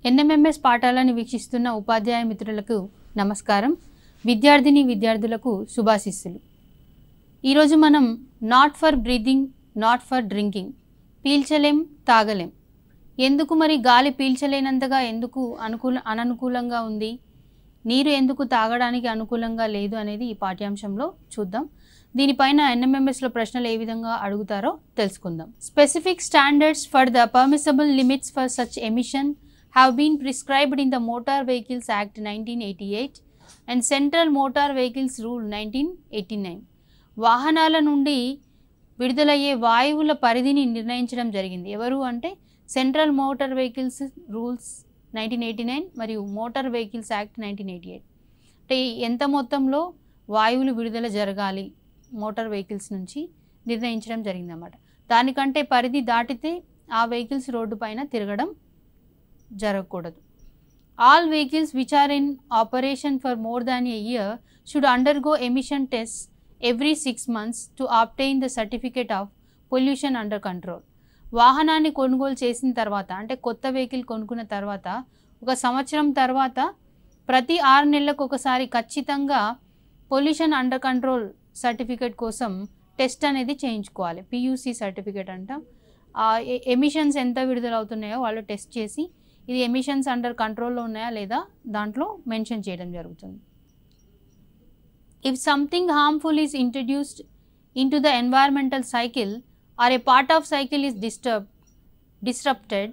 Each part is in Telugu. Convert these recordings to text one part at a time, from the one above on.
ఎన్ఎంఎంఎస్ పాఠాలను వీక్షిస్తున్న ఉపాధ్యాయ మిత్రులకు నమస్కారం. విద్యార్థిని విద్యార్థులకు శుభాశీస్సులు. ఈరోజు మనం not for breathing, not for drinking, పీల్చలేం తాగలేం, ఎందుకు మరి గాలి పీల్చలేనంతగా ఎందుకు అననుకూలంగా ఉంది, నీరు ఎందుకు తాగడానికి అనుకూలంగా లేదు అనేది ఈ పాఠ్యాంశంలో చూద్దాం. దీనిపైన ఎన్ఎంఎంఎస్లో ప్రశ్నలు ఏ విధంగా అడుగుతారో తెలుసుకుందాం. Specific standards for the permissible limits for such emission have been prescribed in the Motor Vehicles Act 1988 and Central Motor Vehicles Rule 1989. వాహనాల నుండి విడుదలయ్యే వాయువుల పరిధిని నిర్ణయించడం జరిగింది. ఎవరు అంటే సెంట్రల్ మోటార్ వెహికల్స్ రూల్స్ 1989 మరియు మోటార్ వెహికల్స్ యాక్ట్ 1988. అంటే ఎంత మొత్తంలో వాయువులు విడుదల జరగాలి మోటార్ వెహికల్స్ నుంచి నిర్ణయించడం జరిగిందన్నమాట. దానికంటే పరిధి దాటితే ఆ వెహికల్స్ రోడ్డు పైన తిరగడం జరగకూడదు. All vehicles which are in operation for more than a year should undergo emission test every 6 months to obtain the certificate of pollution under control. వాహనాన్ని కొనుగోలు చేసిన తర్వాత అంటే కొత్త వెహికల్ కొనుక్కున్న తర్వాత 1 సంవత్సరం తర్వాత ప్రతి 6 నెలలకు ఒకసారి ఖచ్చితంగా పొల్యూషన్ అండర్ కంట్రోల్ సర్టిఫికేట్ కోసం టెస్ట్ అనేది చేయించుకోవాలి. పియూసి సర్టిఫికేట్ అంటాం. ఎమిషన్స్ ఎంత విడుదల అవుతున్నాయో వాళ్ళు టెస్ట్ చేసి ఇది ఎమిషన్స్ అండర్ కంట్రోల్లో ఉన్నాయా లేదా దాంట్లో మెన్షన్ చేయడం జరుగుతుంది. If something harmful is introduced into the environmental cycle or a part of cycle is disrupted,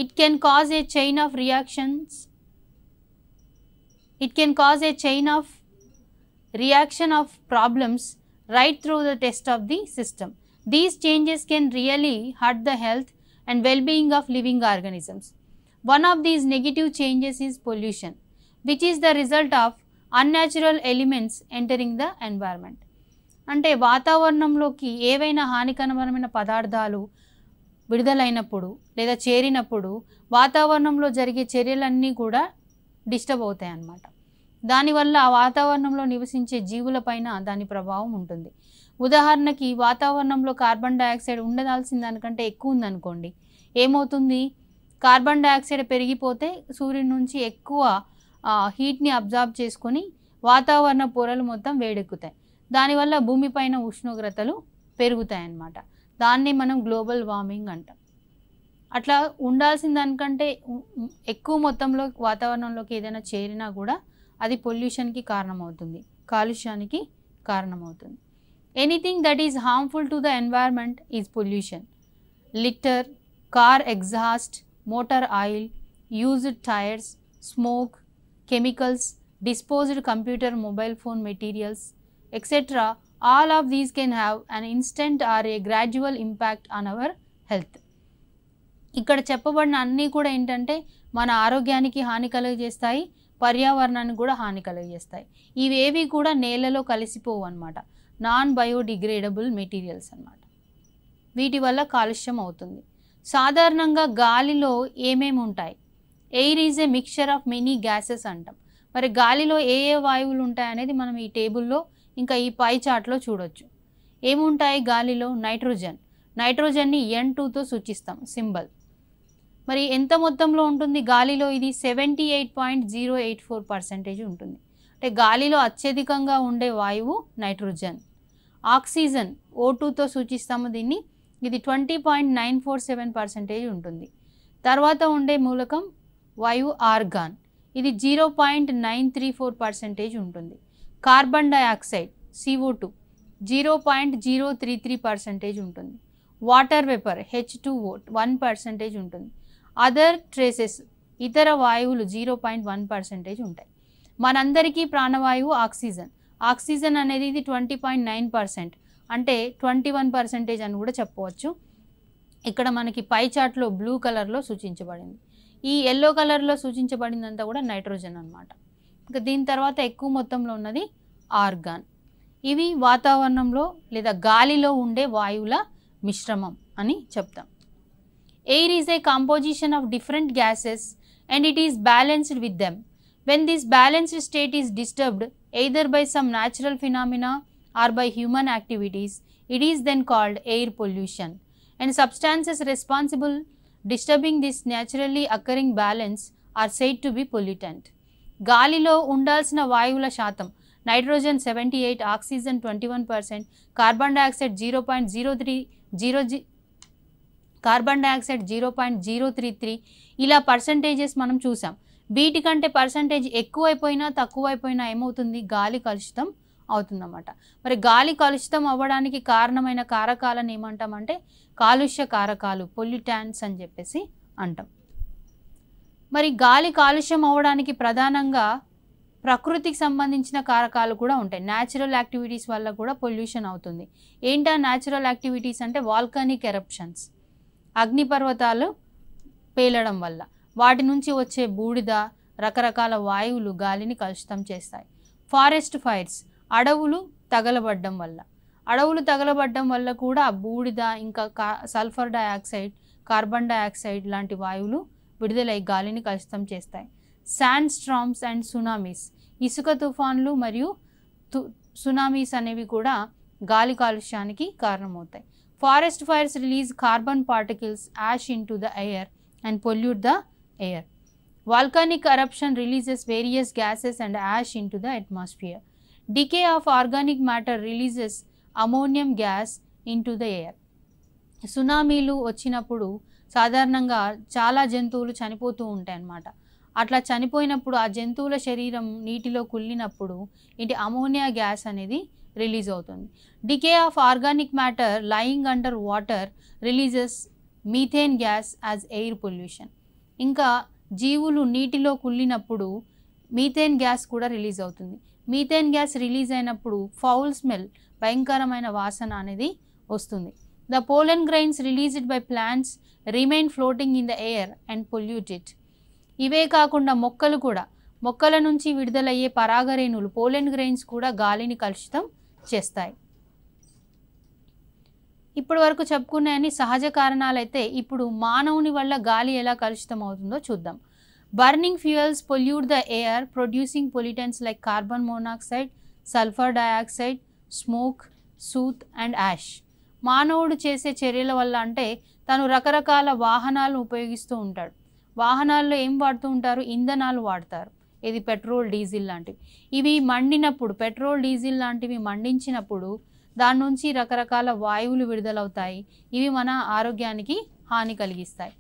it can cause a chain of reactions. It can cause a chain of reaction of problems right through the test of the system. These changes can really hurt the health and well-being of living organisms. One of these negative changes is pollution, which is the result of unnatural elements entering the environment. అంటే వాతావరణంలోకి ఏవైనా హానికరమైన పదార్థాలు విడుదలైనప్పుడు లేదా చేరినప్పుడు వాతావరణంలో జరిగే చర్యలన్నీ కూడా డిస్టర్బ్ అవుతాయి అన్నమాట. దానివల్ల ఆ వాతావరణంలో నివసించే జీవులపైన దాని ప్రభావం ఉంటుంది. ఉదాహరణకి వాతావరణంలో కార్బన్ డైఆక్సైడ్ ఉండదాల్సిన దానికంటే ఎక్కువ ఉందనుకోండి, ఏమవుతుంది? కార్బన్ డైఆక్సైడ్ పెరిగిపోతే సూర్యుడి నుంచి ఎక్కువ హీట్ని అబ్జార్బ్ చేసుకొని వాతావరణ పొరలు మొత్తం వేడెక్కుతాయి. దానివల్ల భూమిపైన ఉష్ణోగ్రతలు పెరుగుతాయి అన్నమాట. దాన్ని మనం గ్లోబల్ వార్మింగ్ అంటాం. అట్లా ఉండాల్సిన దానికంటే ఎక్కువ మొత్తంలో వాతావరణంలోకి ఏదైనా చేరినా కూడా అది పొల్యూషన్కి కారణమవుతుంది, కాలుష్యానికి కారణమవుతుంది. Anything that is harmful to the environment is pollution. Litter, car exhaust, motor oil, used tyres, smoke, chemicals, disposed computer mobile phone materials etcetera, all of these can have an instant or a gradual impact on our health. ఇక్కడ చెప్పబడిన అన్నీ కూడా ఏంటంటే మన ఆరోగ్యానికి హాని కలుగజేస్తాయి, పర్యావరణానికి కూడా హాని కలుగజేస్తాయి. ఇవేవి కూడా నేలలో కలిసిపోవు అన్నమాట. నాన్ బయోడిగ్రేడబుల్ మెటీరియల్స్ అన్నమాట. వీటి వల్ల కాలుష్యం అవుతుంది. సాధారణంగా గాలిలో ఏమేమి ఉంటాయి? Air is a mixture of many gases అంటాం. మరి గాలిలో ఏ ఏ వాయువులు ఉంటాయి అనేది మనం ఈ టేబుల్లో ఇంకా ఈ పై చార్ట్లో చూడొచ్చు. ఏముంటాయి గాలిలో? నైట్రోజన్. నైట్రోజన్ని N2తో సూచిస్తాం సింబల్. మరి ఎంత మొత్తంలో ఉంటుంది గాలిలో? ఇది 78.084% ఉంటుంది. అంటే గాలిలో అత్యధికంగా ఉండే వాయువు నైట్రోజన్. ఆక్సిజన్ O2తో సూచిస్తాము దీన్ని. ఇది 20.947% ఉంటుంది. తర్వాత ఉండే మూలకం వాయువు ఆర్గాన్. ఇది 0.934% ఉంటుంది. కార్బన్ డైఆక్సైడ్ CO2 0.033% ఉంటుంది. వాటర్ వేపర్ H2O 1% ఉంటుంది. అదర్ ట్రేసెస్ ఇతర వాయువులు 0.1% ఉంటాయి. మనందరికీ ప్రాణవాయువు ఆక్సిజన్. ఆక్సిజన్ అనేది ఇది 20.9%, అంటే 21% అని కూడా చెప్పవచ్చు. ఇక్కడ మనకి పై చార్ట్లో బ్లూ కలర్లో సూచించబడింది. ఈ ఎల్లో కలర్లో సూచించబడిందంతా కూడా నైట్రోజన్ అన్నమాట. ఇంకా దీని తర్వాత ఎక్కువ మొత్తంలో ఉన్నది ఆర్గాన్. ఇవి వాతావరణంలో లేదా గాలిలో ఉండే వాయువుల మిశ్రమం అని చెప్తాం. Air is a composition of different gases and it is balanced with them. When this balanced state is disturbed either by some natural phenomena or by human activities, it is then called air pollution. And substances responsible disturbing this naturally occurring balance are said to be pollutant. గాలిలో ఉండాల్సిన వాయువుల శాతం నైట్రోజన్ 78, ఆక్సిజన్ 21%, కార్బన్ డైఆక్సైడ్ 0.033 ఇలా పర్సంటేజెస్ మనం చూసాం. వీటికంటే పర్సంటేజ్ ఎక్కువైపోయినా తక్కువైపోయినా ఏమవుతుంది, గాలి కలుషితం అవుతుందన్నమాట. మరి గాలి కలుషితం అవ్వడానికి కారణమైన కారకాలను ఏమంటామంటే కాలుష్య కారకాలు, పొల్యూటాంట్స్ అని చెప్పేసి అంటాం. మరి గాలి కాలుష్యం అవ్వడానికి ప్రధానంగా ప్రకృతికి సంబంధించిన కారకాలు కూడా ఉంటాయి. న్యాచురల్ యాక్టివిటీస్ వల్ల కూడా పొల్యూషన్ అవుతుంది. ఏంటా న్యాచురల్ యాక్టివిటీస్ అంటే వాల్కానిక్ ఎరప్షన్స్, అగ్నిపర్వతాలు పేలడం వల్ల వాటి నుంచి వచ్చే బూడిద, రకరకాల వాయువులు గాలిని కలుషితం చేస్తాయి. ఫారెస్ట్ ఫైర్స్, అడవులు తగలబడ్డం వల్ల కూడా బూడిద, ఇంకా సల్ఫర్ డయాక్సైడ్, కార్బన్ డయాక్సైడ్ లాంటి వాయువులు విడుదలై గాలిని కలుషితం చేస్తాయి. శాండ్ స్ట్రామ్స్ అండ్ సునామీస్, ఇసుక తుఫాన్లు మరియు సునామీస్ అనేవి కూడా గాలి కాలుష్యానికి కారణమవుతాయి. Forest fires release carbon particles, ash into the air and pollute the air. Volcanic eruption releases various gases and ash into the atmosphere. Decay of organic matter releases ammonium gas into the air. సునామీలు వచ్చినప్పుడు సాధారణంగా చాలా జంతువులు చనిపోతూ ఉంటాయి అన్నమాట. అట్లా చనిపోయినప్పుడు ఆ జంతువుల శరీరం నీటిలో కుళ్ళినప్పుడు ఇది అమోనియా గ్యాస్ అనేది రిలీజ్ అవుతుంది. Decay of organic matter lying under water releases methane gas as air pollution. ఇంకా జీవులు నీటిలో కుళ్ళినప్పుడు మీథేన్ గ్యాస్ కూడా రిలీజ్ అవుతుంది. మీథేన్ గ్యాస్ రిలీజ్ అయినప్పుడు ఫౌల్ స్మెల్, భయంకరమైన వాసన అనేది వస్తుంది. The pollen grains released by plants remain floating in the air and pollute it. ఇవే కాకుండా మొక్కల నుంచి విడుదలయ్యే పరాగరేణులు, పోలన్ గ్రెయిన్స్ కూడా గాలిని కలుషితం చేస్తాయి. ఇప్పటి వరకు చెప్పుకునే సహజ కారణాలైతే ఇప్పుడు మానవుని వల్ల గాలి ఎలా కలుషితం అవుతుందో చూద్దాం. Burning fuels pollute the air producing pollutants like carbon monoxide, sulphur dioxide, smoke, soot and ash. మానవుడు చేసే చర్యల వల్ల అంటే తను రకరకాల వాహనాలను ఉపయోగిస్తూ ఉంటాడు. వాహనాల్లో ఏం వాడుతూ ఉంటారు, ఇంధనాలు వాడతారు. ఇది పెట్రోల్, డీజిల్ లాంటివి. ఇవి మండినప్పుడు, పెట్రోల్ డీజిల్ లాంటివి మండించినప్పుడు దాని నుంచి రకరకాల వాయువులు విడుదలవుతాయి. ఇవి మన ఆరోగ్యానికి హాని కలిగిస్తాయి.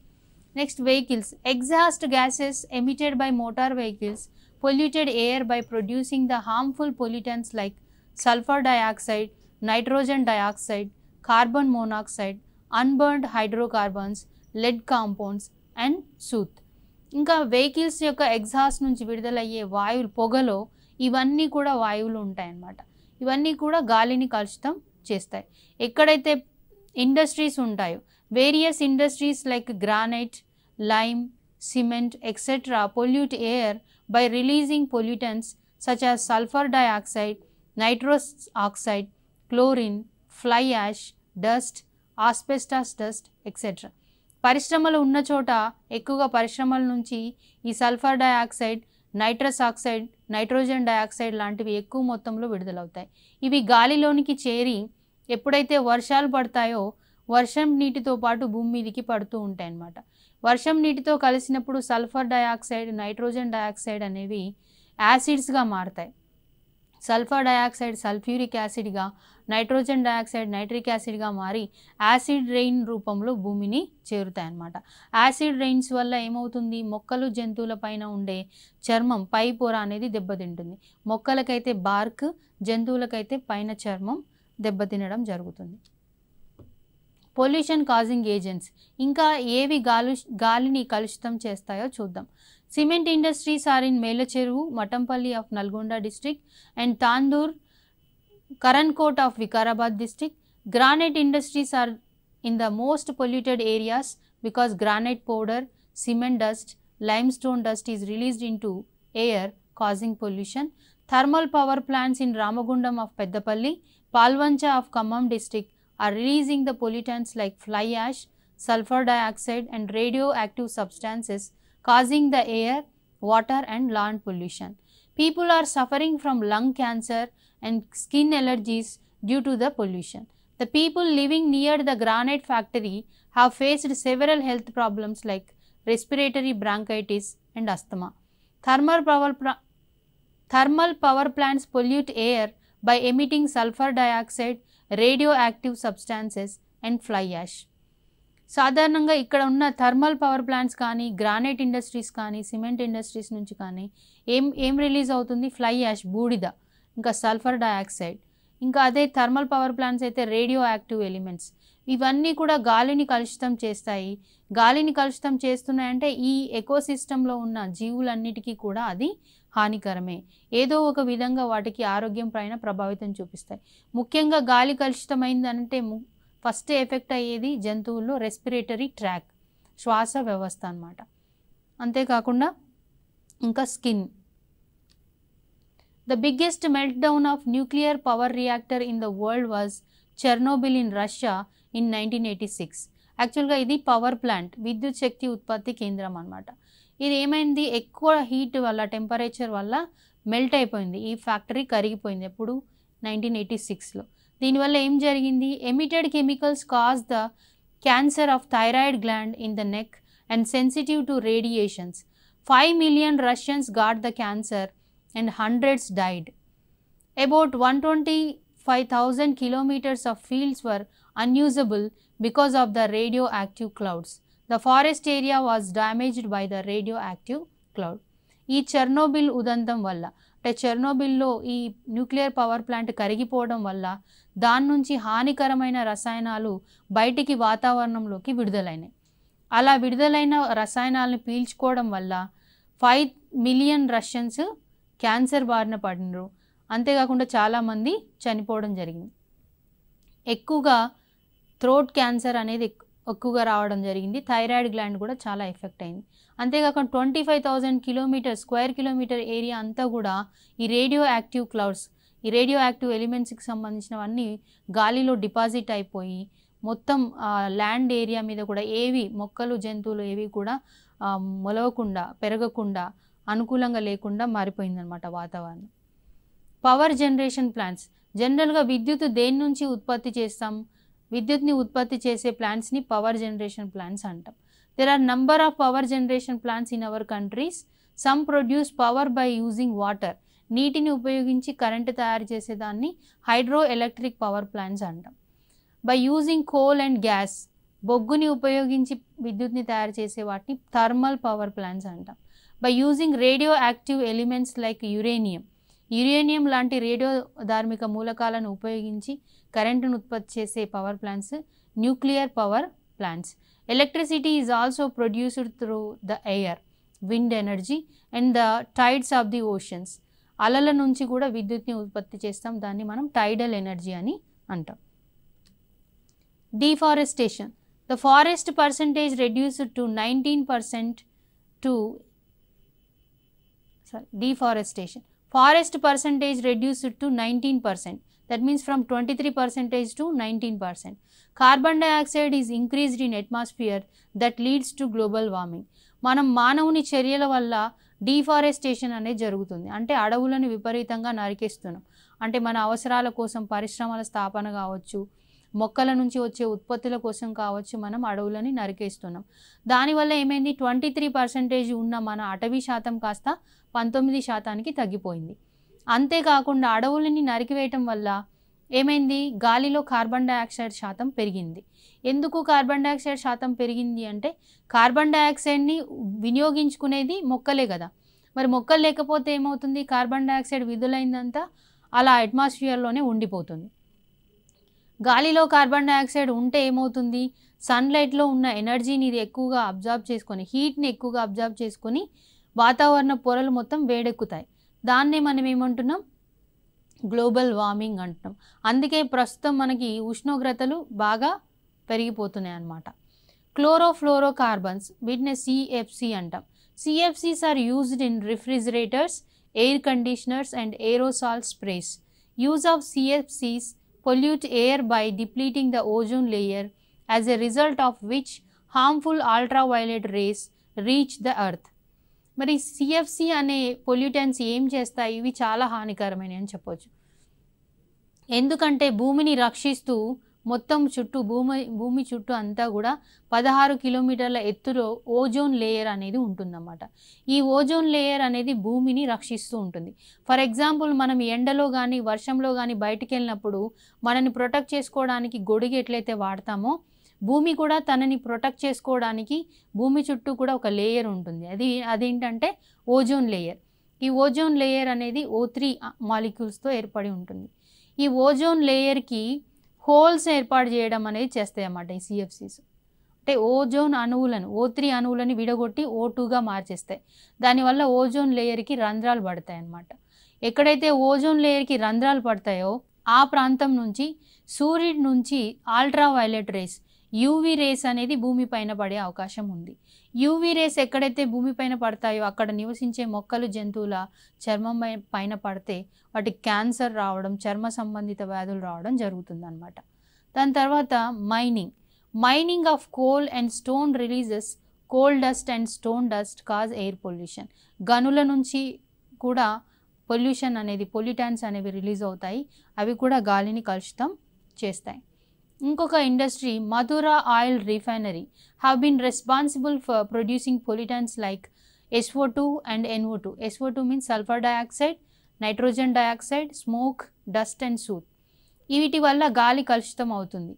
Next vehicles. Exhaust gases emitted by motor vehicles polluted air by producing the harmful pollutants like sulphur dioxide, nitrogen dioxide, carbon monoxide, unburned hydrocarbons, lead compounds and soot. ఇంకా వెహికల్స్ యొక్క ఎగ్జాస్ట్ నుంచి విడుదలయ్యే వాయువులు, పొగలో ఇవన్నీ కూడా వాయువులు ఉంటాయన్నమాట. ఇవన్నీ కూడా గాలిని కలుషితం చేస్తాయి. ఎక్కడైతే ఇండస్ట్రీస్ ఉంటాయో, various industries like granite, lime, cement etcetera pollute air by releasing pollutants such as sulphur dioxide, nitrous oxide, chlorine, fly ash, dust, asbestos dust etcetera. పరిశ్రమలు ఉన్న చోట ఎక్కువగా పరిశ్రమల నుంచి ఈ sulphur dioxide, nitrous oxide, nitrogen dioxide లాంటివి ఎక్కువ మొత్తంలో విడుదలవుతాయి. ఇవి గాలిలోనికి చేరి ఎప్పుడైతే వర్షాలు పడతాయో వర్షం నీటితో పాటు భూమి మీదికి పడుతూ ఉంటాయి అన్నమాట. వర్షం నీటితో కలిసినప్పుడు సల్ఫర్ డయాక్సైడ్, నైట్రోజన్ డయాక్సైడ్ అనేవి యాసిడ్స్గా మారతాయి. సల్ఫర్ డయాక్సైడ్ సల్ఫ్యూరిక్ యాసిడ్గా, నైట్రోజన్ డయాక్సైడ్ నైట్రిక్ యాసిడ్గా మారి యాసిడ్ రెయిన్ రూపంలో భూమిని చేరుతాయి అన్నమాట. యాసిడ్ రెయిన్స్ వల్ల ఏమవుతుంది, మొక్కలు, జంతువుల పైన ఉండే చర్మం, పై పొర అనేది దెబ్బతింటుంది. మొక్కలకైతే బార్క్, జంతువులకైతే పైన చర్మం దెబ్బతినడం జరుగుతుంది. Pollution causing agents. ఇంకా ఏవి గాలిని కలుషితం చేస్తాయో చూద్దాం. Cement industries are in Melacheruvu, Mathampalli of Nalgonda district and Tandur, Karankot of Vikarabad district. Granite industries are in the most polluted areas because granite powder, cement dust, limestone dust is released into air causing pollution. Thermal power plants in Ramagundam of Peddapalli, Palvancha of Khammam district are releasing the pollutants like fly ash, sulfur dioxide and radioactive substances causing the air, water and land pollution. People are suffering from lung cancer and skin allergies due to the pollution. The people living near the granite factory have faced several health problems like respiratory bronchitis and asthma. Thermal power plants pollute air by emitting sulfur dioxide, radioactive substances and fly ash. సాధారణంగా ఇక్కడ ఉన్న థర్మల్ పవర్ ప్లాంట్స్ కానీ, గ్రానైట్ ఇండస్ట్రీస్ కానీ, సిమెంట్ ఇండస్ట్రీస్ నుంచి కానీ ఏం రిలీజ్ అవుతుంది? ఫ్లై యాష్, బూడిద, ఇంకా సల్ఫర్ డయాక్సైడ్. ఇంకా అదే థర్మల్ పవర్ ప్లాంట్స్ అయితే రేడియో యాక్టివ్ ఎలిమెంట్స్. ఇవన్నీ కూడా గాలిని కలుషితం చేస్తాయి. గాలిని కలుషితం చేస్తున్నాయంటే ఈ ఎకోసిస్టంలో ఉన్న జీవులన్నిటికీ కూడా అది హానికరమే. ఏదో ఒక విధంగా వాటికి ఆరోగ్యం పైన ప్రభావితం చూపిస్తాయి. ముఖ్యంగా గాలి కలుషితమైందంటే ఫస్ట్ ఎఫెక్ట్ అయ్యేది జంతువుల్లో రెస్పిరేటరీ ట్రాక్, శ్వాస వ్యవస్థ అన్నమాట. అంతేకాకుండా ఇంకా skin. The biggest meltdown of nuclear power reactor in the world was Chernobyl in Russia in 1986. యాక్చువల్గా ఇది పవర్ ప్లాంట్, విద్యుత్ శక్తి ఉత్పత్తి కేంద్రం అన్నమాట. ఇది ఏమైంది? ఎక్కువ హీట్ వల్ల, టెంపరేచర్ వల్ల మెల్ట్ అయిపోయింది. ఈ ఫ్యాక్టరీ కరిగిపోయింది. ఎప్పుడు? 1986లో. దీనివల్ల ఏం జరిగింది? Emitted chemicals cause the cancer of thyroid gland in the neck and sensitive to radiations. 5 million Russians got the cancer and hundreds died. About 125,000 kilometers of fields were unusable because of the radioactive clouds. The forest area was damaged by the radioactive cloud. ఈ చెర్నోబిల్ ఉదంతం వల్ల, అంటే చెర్నోబిల్లో ఈ న్యూక్లియర్ పవర్ ప్లాంట్ కరిగిపోవడం వల్ల దాని నుంచి హానికరమైన రసాయనాలు బయటికి వాతావరణంలోకి విడుదలైనాయి. అలా విడుదలైన రసాయనాలను పీల్చుకోవడం వల్ల 5 million రష్యన్స్ క్యాన్సర్ బారిన పడినరు. అంతేకాకుండా చాలామంది చనిపోవడం జరిగింది. ఎక్కువగా థ్రోట్ క్యాన్సర్ అనేది ఎక్కువగా రావడం జరిగింది. థైరాయిడ్ గ్లాండ్ కూడా చాలా ఎఫెక్ట్ అయింది. అంతేకాకుండా 25,000 స్క్వేర్ కిలోమీటర్ ఏరియా అంతా కూడా ఈ రేడియో యాక్టివ్ క్లౌడ్స్, ఈ రేడియో యాక్టివ్ ఎలిమెంట్స్కి సంబంధించినవన్నీ గాలిలో డిపాజిట్ అయిపోయి మొత్తం ల్యాండ్ ఏరియా మీద కూడా ఏవి మొక్కలు, జంతువులు ఏవి కూడా మొలవకుండా, పెరగకుండా, అనుకూలంగా లేకుండా మారిపోయిందనమాట వాతావరణం. Power generation plants. జనరల్గా విద్యుత్ దేని నుంచి ఉత్పత్తి చేస్తాం? విద్యుత్ని ఉత్పత్తి చేసే ప్లాంట్స్ని పవర్ జనరేషన్ ప్లాంట్స్ అంటాం. There are number of power generation plants in our countries. Some produce power by using water. నీటిని ఉపయోగించి కరెంటు తయారు చేసేదాన్ని హైడ్రో ఎలక్ట్రిక్ పవర్ ప్లాంట్స్ అంటాం. By using coal and gas. బొగ్గుని ఉపయోగించి విద్యుత్ని తయారు చేసే వాటిని థర్మల్ పవర్ ప్లాంట్స్ అంటాం. By using radioactive elements like uranium లాంటి రేడియో ధార్మిక మూలకాలను ఉపయోగించి కరెంటును ఉత్పత్తి చేసే power plants nuclear power plants. Electricity is also produced through the air, wind energy and the tides of the oceans. అలల నుంచి కూడా విద్యుత్ని ఉత్పత్తి చేస్తాం. దాన్ని మనం టైడల్ ఎనర్జీ అని అంటాం. Deforestation. The forest percentage reduced to 19% to deforestation. Forest percentage reduced to 19%. That means from 23% to 19%. Carbon dioxide is increased in atmosphere that leads to global warming. మనం మానవుని చర్యల వల్ల డీఫారెస్టేషన్ అనేది జరుగుతుంది. అంటే అడవులను విపరీతంగా నరికేస్తున్నాం. అంటే మన అవసరాల కోసం పరిశ్రమల స్థాపన కావచ్చు, మొక్కల నుంచి వచ్చే ఉత్పత్తుల కోసం కావచ్చు, మనం అడవులని నరికేస్తున్నాం. దానివల్ల ఏమైంది? 23% ఉన్న మన అటవీ శాతం కాస్త 19% తగ్గిపోయింది. అంతేకాకుండా అడవులని నరికివేయటం వల్ల ఏమైంది? గాలిలో కార్బన్ డయాక్సైడ్ శాతం పెరిగింది. ఎందుకు కార్బన్ డయాక్సైడ్ శాతం పెరిగింది అంటే కార్బన్ డయాక్సైడ్ని వినియోగించుకునేది మొక్కలే కదా. మరి మొక్కలు లేకపోతే ఏమవుతుంది? కార్బన్ డయాక్సైడ్ విడుదలైందంతా అలా అట్మాస్ఫియర్లోనే ఉండిపోతుంది. గాలిలో కార్బన్ డయాక్సైడ్ ఉంటే ఏమవుతుంది? సన్లైట్లో ఉన్న ఎనర్జీని ఇది ఎక్కువగా అబ్జార్బ్ చేసుకొని, హీట్ని ఎక్కువగా అబ్జార్బ్ చేసుకొని వాతావరణ పొరలు మొత్తం వేడెక్కుతాయి. దాన్నే మనం ఏమంటున్నాం? గ్లోబల్ వార్మింగ్ అంటున్నాం. అందుకే ప్రస్తుతం మనకి ఉష్ణోగ్రతలు బాగా పెరిగిపోతున్నాయి అన్నమాట. క్లోరోఫ్లోరో కార్బన్స్, వీటిని సిఎఫ్సి అంటాం. CFCs are used in refrigerators, air conditioners and aerosol sprays. Use of CFCs pollute air by depleting the ozone layer, as a result of which harmful ultraviolet rays reach the earth. మరి సిఎఫ్సి అనే పొల్యూటెంట్స్ ఏం చేస్తాయి? ఇవి చాలా హానికరమైనవి అని చెప్పొచ్చు. ఎందుకంటే భూమిని రక్షిస్తూ మొత్తం చుట్టూ భూమి చుట్టూ అంతా కూడా 16 కిలోమీటర్ల ఎత్తులో ఓజోన్ లేయర్ అనేది ఉంటుందన్నమాట. ఈ ఓజోన్ లేయర్ అనేది భూమిని రక్షిస్తూ ఉంటుంది. ఫర్ ఎగ్జాంపుల్ మనం ఎండలో కానీ వర్షంలో కానీ బయటికి వెళ్ళినప్పుడు మనని ప్రొటెక్ట్ చేసుకోవడానికి గొడుగు ఎట్లయితే వాడతామో భూమి కూడా తనని ప్రొటెక్ట్ చేసుకోవడానికి భూమి చుట్టూ కూడా ఒక లేయర్ ఉంటుంది. అదేంటంటే ఓజోన్ లేయర్. ఈ ఓజోన్ లేయర్ అనేది O3 మాలిక్యూల్స్తో ఏర్పడి ఉంటుంది. ఈ ఓజోన్ లేయర్కి హోల్స్ ఏర్పాటు చేయడం అనేది చేస్తాయి అన్నమాట ఈ CFCs. అంటే ఓజోన్ అణువులను O3 అణువులని విడగొట్టి O2గా మార్చేస్తాయి. దానివల్ల ఓజోన్ లేయర్కి రంధ్రాలు పడతాయి అన్నమాట. ఎక్కడైతే ఓజోన్ లేయర్కి రంధ్రాలు పడతాయో ఆ ప్రాంతం నుంచి సూర్యుడి నుంచి ultra violet rays UV rays అనేది భూమిపైన పడే అవకాశం ఉంది. యూవీ రేస్ ఎక్కడైతే భూమిపైన పడతాయో అక్కడ నివసించే మొక్కలు జంతువుల చర్మం పైన పడితే వాటికి క్యాన్సర్ రావడం చర్మ సంబంధిత వ్యాధులు రావడం జరుగుతుందన్నమాట. దాని తర్వాత mining of coal and stone releases coal dust and stone dust cause air pollution. గనుల నుంచి కూడా పొల్యూషన్ అనేది పొల్యూటెంట్స్ అనేవి రిలీజ్ అవుతాయి. అవి కూడా గాలిని కలుషితం చేస్తాయి. ఇంకొక industry Mathura oil refinery have been responsible for producing pollutants like SO2 and NO2. SO2 means sulfur dioxide, nitrogen dioxide, smoke, dust and soot. వీటి వల్ల గాలి కలుషితం అవుతుంది.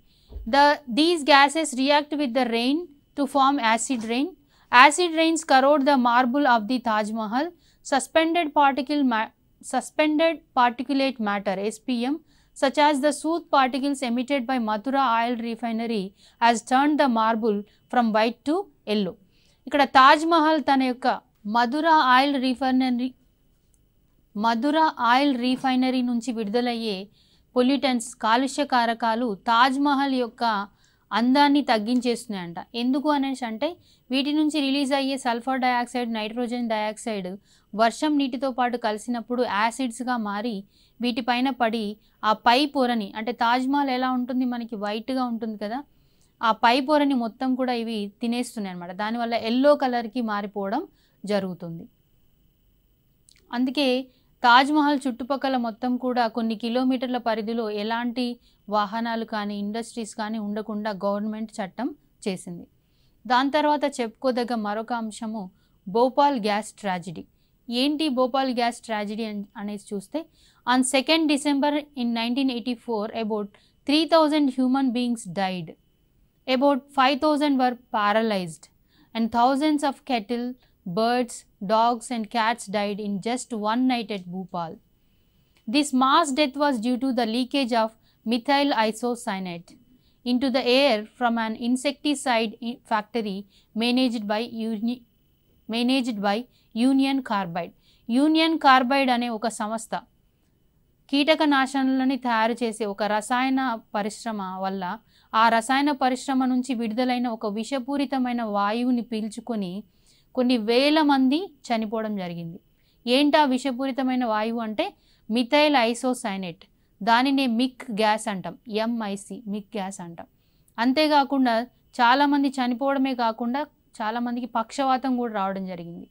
These gases react with the rain to form acid rain. Acid rains corrode the marble of the Taj Mahal. Suspended particulate matter SPM such as the soot particles emitted by Mathura oil refinery has turned the marble from white to yellow. ఇక్కడ తాజ్ మహల్ తన యొక్క మధురా ఆయిల్ రీఫైనరీ నుంచి విడుదలయ్యే పొల్యూటెంట్స్ కాలుష్య కారకాలు తాజ్ మహల్ యొక్క అందాన్ని తగ్గించేస్తున్నాయంట. ఎందుకు అనేసి అంటే వీటి నుంచి రిలీజ్ అయ్యే సల్ఫర్ డయాక్సైడ్ నైట్రోజన్ డయాక్సైడ్ వర్షం నీటితో పాటు కలిసినప్పుడు యాసిడ్స్గా మారి వీటిపైన పడి ఆ పై పొరని అంటే తాజ్ మహల్ ఎలా ఉంటుంది మనకి వైట్గా ఉంటుంది కదా ఆ పై పొరని మొత్తం కూడా ఇవి తినేస్తున్నాయి అన్నమాట. దానివల్ల ఎల్లో కలర్కి మారిపోవడం జరుగుతుంది. అందుకే తాజ్ మహల్ చుట్టుపక్కల మొత్తం కూడా కొన్ని కిలోమీటర్ల పరిధిలో ఎలాంటి వాహనాలు కానీ ఇండస్ట్రీస్ కానీ ఉండకుండా గవర్నమెంట్ చట్టం చేసింది. దాని తర్వాత చెప్పుకోదగ్గ మరొక అంశము భోపాల్ గ్యాస్ ట్రాజిడీ. ఏంటి భోపాల్ గ్యాస్ ట్రాజిడీ అనేది చూస్తే on 2nd December in 1984 about 3,000 human beings died. About 5,000 were paralyzed and thousands of cattle, birds, dogs and cats died in just one night at Bhopal. This mass death was due to the leakage of methyl isocyanate into the air from an insecticide factory managed by Union Carbide. Union Carbide అనే ఒక సంస్థ కీటకనాశనాలని తయారు చేసే ఒక రసాయన పరిశ్రమ వల్ల ఆ రసాయన పరిశ్రమ నుంచి విడుదలైన ఒక విషపూరితమైన వాయువుని పీల్చుకొని కొన్ని వేల మంది చనిపోవడం జరిగింది. ఏంటా విషపూరితమైన వాయువు అంటే మిథైల్ ఐసోసైనేట్. దానినే మిక్ గ్యాస్ అంటాం, MIC మిక్ గ్యాస్ అంటాం. అంతేకాకుండా చాలామంది చనిపోవడమే కాకుండా చాలామందికి పక్షవాతం కూడా రావడం జరిగింది.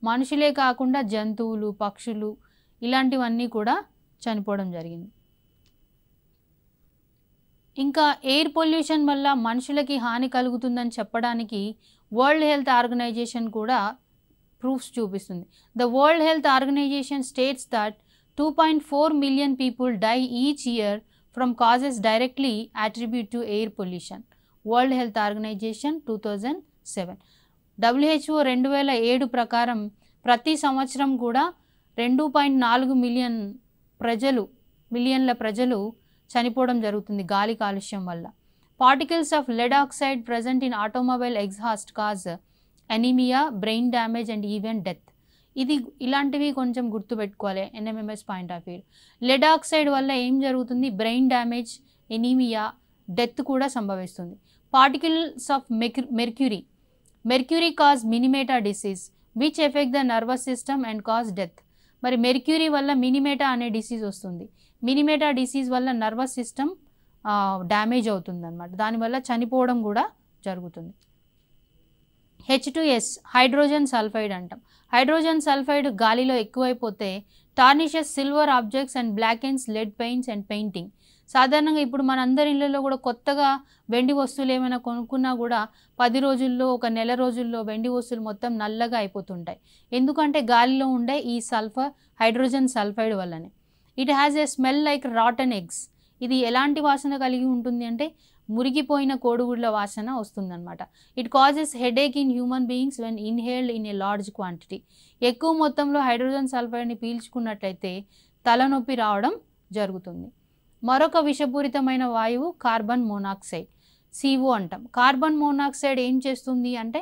మనుషులే కాకుండా జంతువులు పక్షులు ఇలాంటివన్నీ కూడా చనిపోవడం జరిగింది. ఇంకా ఎయిర్ పొల్యూషన్ వల్ల మనుషులకి హాని కలుగుతుందని చెప్పడానికి వరల్డ్ హెల్త్ ఆర్గనైజేషన్ కూడా ప్రూఫ్స్ చూపిస్తుంది. The world health organization states that 2.4 million people die each year from causes directly attributed to air pollution. World Health Organization 2007. WHO 2007 ప్రకారం ప్రతి సంవత్సరం కూడా 2.4 మిలియన్ల ప్రజలు చనిపోవడం జరుగుతుంది గాలి కాలుష్యం వల్ల. Particles of lead oxide present in automobile exhaust cause anemia, brain damage and even death. ఇలాంటివి కొంచెం గుర్తుపెట్టుకోవాలి NMMS point of view. Lead oxide వల్ల ఏం జరుగుతుంది? బ్రెయిన్ డ్యామేజ్, ఎనీమియా, డెత్ కూడా సంభవిస్తుంది. Particles of mercury cause Minamata disease which affect the nervous system and cause death. మరి మెర్క్యూరీ వల్ల మినిమేటా అనే డిసీజ్ వస్తుంది. మినిమేటా డిసీజ్ వల్ల నర్వస్ సిస్టమ్ డ్యామేజ్ అవుతుంది అన్నమాట. దానివల్ల చనిపోవడం కూడా జరుగుతుంది. H2S హైడ్రోజన్ సల్ఫైడ్ అంటాం. హైడ్రోజన్ సల్ఫైడ్ గాలిలో ఎక్కువైపోతే tarnishes silver objects and blackens lead paints and painting. సాధారణంగా ఇప్పుడు మనందరి ఇళ్లలో కూడా కొత్తగా వెండి వస్తువులు ఏమైనా కొనుక్కున్నా కూడా 10 రోజుల్లో, ఒక నెల రోజుల్లో వెండి వస్తువులు మొత్తం నల్లగా అయిపోతుంటాయి. ఎందుకంటే గాలిలో ఉండే ఈ సల్ఫర్, హైడ్రోజన్ సల్ఫైడ్ వల్లనే. It has a smell like rotten eggs. ఇది ఎలాంటి వాసన కలిగి ఉంటుంది అంటే మురిగిపోయిన కోడిగుడ్ల వాసన వస్తుందన్నమాట. It causes headache in human beings when inhaled in a large quantity. ఎక్కువ మొత్తంలో హైడ్రోజన్ సల్ఫైడ్ని పీల్చుకున్నట్లయితే తలనొప్పి రావడం జరుగుతుంది. మరొక విషపూరితమైన వాయువు కార్బన్ మోనాక్సైడ్, CO అంటాం. కార్బన్ మోనాక్సైడ్ ఏం చేస్తుంది అంటే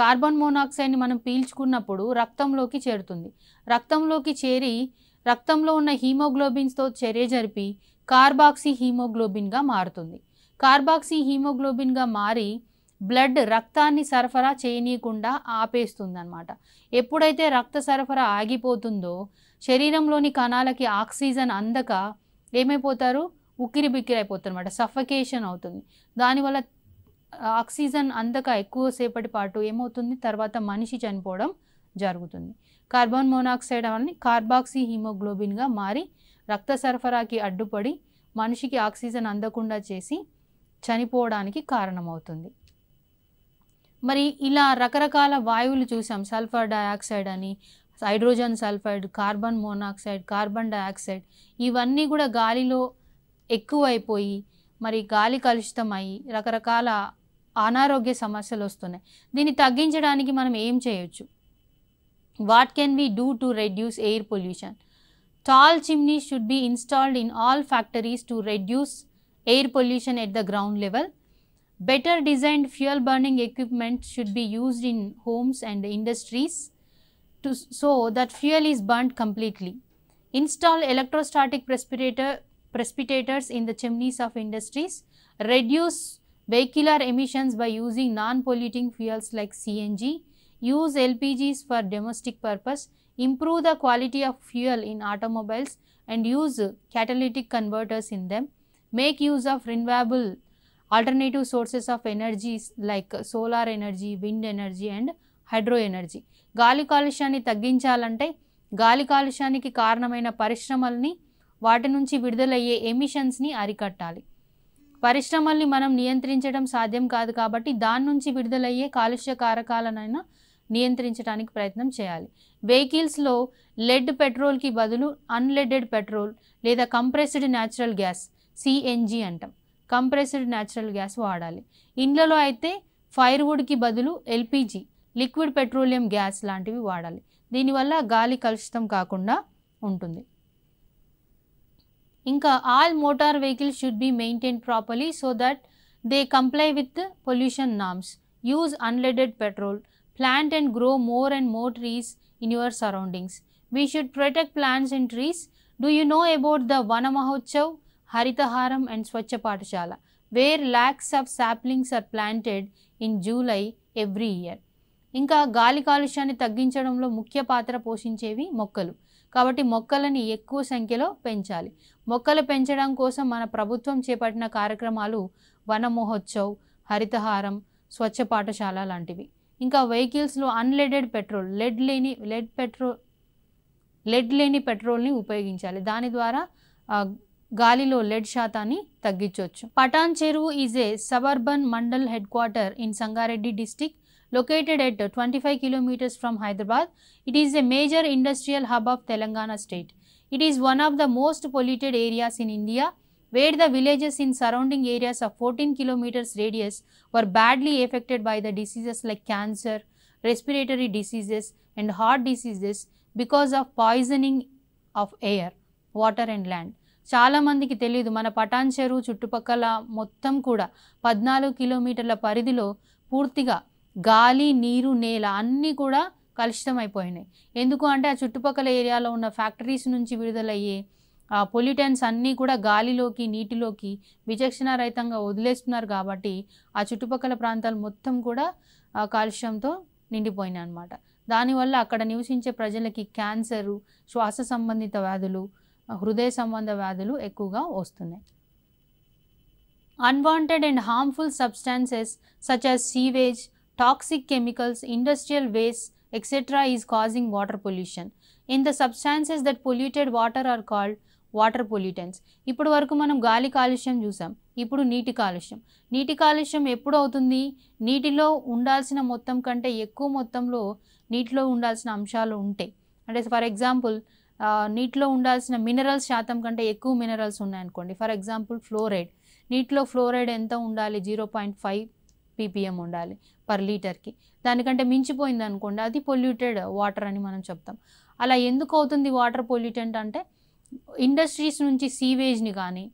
కార్బన్ మోనాక్సైడ్ని మనం పీల్చుకున్నప్పుడు రక్తంలోకి చేరుతుంది. రక్తంలోకి చేరి రక్తంలో ఉన్న హీమోగ్లోబిన్స్తో చర్య జరిపి కార్బాక్సీ హీమోగ్లోబిన్గా మారుతుంది. కార్బాక్సీ హీమోగ్లోబిన్గా మారి బ్లడ్ రక్తాన్ని సరఫరా చేయనీయకుండా ఆపేస్తుంది అన్నమాట. ఎప్పుడైతే రక్త సరఫరా ఆగిపోతుందో శరీరంలోని కణాలకి ఆక్సిజన్ అందక ఏమైపోతారు, ఉక్కిరి బిక్కిరి అయిపోతారు అన్నమాట, సఫకేషన్ అవుతుంది. దానివల్ల ఆక్సిజన్ అందక ఎక్కువసేపటి పాటు ఏమవుతుంది, తర్వాత మనిషి చనిపోవడం జరుగుతుంది. కార్బన్ మోనాక్సైడ్ అని కార్బాక్సీ హీమోగ్లోబిన్గా మారి రక్త సరఫరాకి అడ్డుపడి మనిషికి ఆక్సిజన్ అందకుండా చేసి చనిపోవడానికి కారణమవుతుంది. మరి ఇలా రకరకాల వాయువులు చూసాం. సల్ఫర్ డయాక్సైడ్ అని, hydrogen sulphide, carbon monoxide, carbon dioxide, ఇవన్నీ కూడా గాలిలో ఎక్కువైపోయి మరి గాలి కలుషితమై రకరకాల అనారోగ్య సమస్యలు వస్తున్నాయి. దీన్ని తగ్గించడానికి మనం ఏం చేయొచ్చు? What can we do to reduce air pollution? Tall chimneys should be installed in all factories to reduce air pollution at the ground level. Better designed fuel burning equipment should be used in homes and industries so that fuel is burnt completely. Install electrostatic precipitators in the chimneys of industries. Reduce vehicular emissions by using non-polluting fuels like CNG. Use LPGs for domestic purpose. Improve the quality of fuel in automobiles and use catalytic converters in them. Make use of renewable alternative sources of energies like solar energy, wind energy and hydro energy. గాలి కాలుష్యాన్ని తగ్గించాలంటే గాలి కాలుష్యానికి కారణమైన పరిశ్రమల్ని, వాటి నుంచి విడుదలయ్యే ఎమిషన్స్ని అరికట్టాలి. పరిశ్రమల్ని మనం నియంత్రించడం సాధ్యం కాదు కాబట్టి దాని నుంచి విడుదలయ్యే కాలుష్య కారకాలనైనా నియంత్రించడానికి ప్రయత్నం చేయాలి. వెహికల్స్లో లెడ్ పెట్రోల్కి బదులు అన్లెడెడ్ పెట్రోల్ లేదా కంప్రెస్డ్ న్యాచురల్ గ్యాస్, CNG అంటాం, కంప్రెస్డ్ న్యాచురల్ గ్యాస్ వాడాలి. ఇండ్లలో అయితే ఫైర్వుడ్కి బదులు LPG, లిక్విడ్ పెట్రోలియం గ్యాస్ లాంటివి వాడాలి. దీనివల్ల గాలి కలుషితం కాకుండా ఉంటుంది. ఇంకా all motor vehicles should be maintain properly so that they comply with pollution norms. Use unleaded petrol. Plant and grow more and more trees in your surroundings. We should protect plants and trees. Do you know about the Vana Mahotsav, Haritaharam and Swachha Pathshala, where lakhs of saplings are planted in July every year? ఇంకా గాలి కాలుష్యాన్ని తగ్గించడంలో ముఖ్య పాత్ర పోషించేవి మొక్కలు. కాబట్టి మొక్కలని ఎక్కువ సంఖ్యలో పెంచాలి. మొక్కలు పెంచడం కోసం మన ప్రభుత్వం చేపట్టిన కార్యక్రమాలు వన మహోత్సవ్, హరితహారం, స్వచ్ఛ పాఠశాల లాంటివి. ఇంకా వెహికల్స్లో అన్లెడెడ్ పెట్రోల్, లెడ్ లేని పెట్రోల్ని ఉపయోగించాలి. దాని ద్వారా గాలిలో లెడ్ శాతాన్ని తగ్గించవచ్చు. పటాన్ చెరువు is a suburban mandal head quarter in Sangareddy district located at 25 kilometers from Hyderabad. It is a major industrial hub of Telangana state. It is one of the most polluted areas in India, where the villages in surrounding areas of 14 kilometers radius were badly affected by the diseases like cancer, respiratory diseases and heart diseases because of poisoning of air, water and land. చాలా మందికి తెలియదు, మన పటాన్ చెరువు చుట్టుపక్కల మొత్తం కూడా 14 కిలోమీటర్ల పరిధిలో పూర్తిగా గాలి, నీరు, నేల అన్నీ కూడా కలుషితం అయిపోయినాయి. ఎందుకు అంటే ఆ చుట్టుపక్కల ఏరియాలో ఉన్న ఫ్యాక్టరీస్ నుంచి విడుదలయ్యే పొల్యూటెంట్స్ అన్నీ కూడా గాలిలోకి, నీటిలోకి విచక్షణారహితంగా వదిలేస్తున్నారు. కాబట్టి ఆ చుట్టుపక్కల ప్రాంతాలు మొత్తం కూడా కాలుష్యంతో నిండిపోయినాయి అన్నమాట. దానివల్ల అక్కడ నివసించే ప్రజలకి క్యాన్సరు, శ్వాస సంబంధిత వ్యాధులు, హృదయ సంబంధ వ్యాధులు ఎక్కువగా వస్తున్నాయి. Unwanted and harmful substances such as sewage, toxic chemicals, industrial waste, etc. is causing water pollution. In the substances that polluted water are called water pollutants. ఇప్పటి వరకు మనం గాలి కాలుష్యం చూసాం, ఇప్పుడు నీటి కాలుష్యం. నీటి కాలుష్యం ఎప్పుడు అవుతుంది? నీటిలో ఉండాల్సిన మొత్తం కంటే ఎక్కువ మొత్తంలో నీటిలో ఉండాల్సిన అంశాలు ఉంటాయి. అంటే ఫర్ ఎగ్జాంపుల్ నీటిలో ఉండాల్సిన మినరల్స్ శాతం కంటే ఎక్కువ మినరల్స్ ఉన్నాయనుకోండి. ఫర్ ఎగ్జాంపుల్ ఫ్లోరైడ్, నీటిలో ఫ్లోరైడ్ ఎంత ఉండాలి? 0.5 ppm ఉండాలి పర్ లీటర్కి. దానికంటే మించిపోయింది అనుకోండి, అది పొల్యూటెడ్ వాటర్ అని మనం చెప్తాం. అలా ఎందుకు అవుతుంది వాటర్ పొల్యూటెంట్ అంటే, ఇండస్ట్రీస్ నుంచి సీవేజ్ని కానీ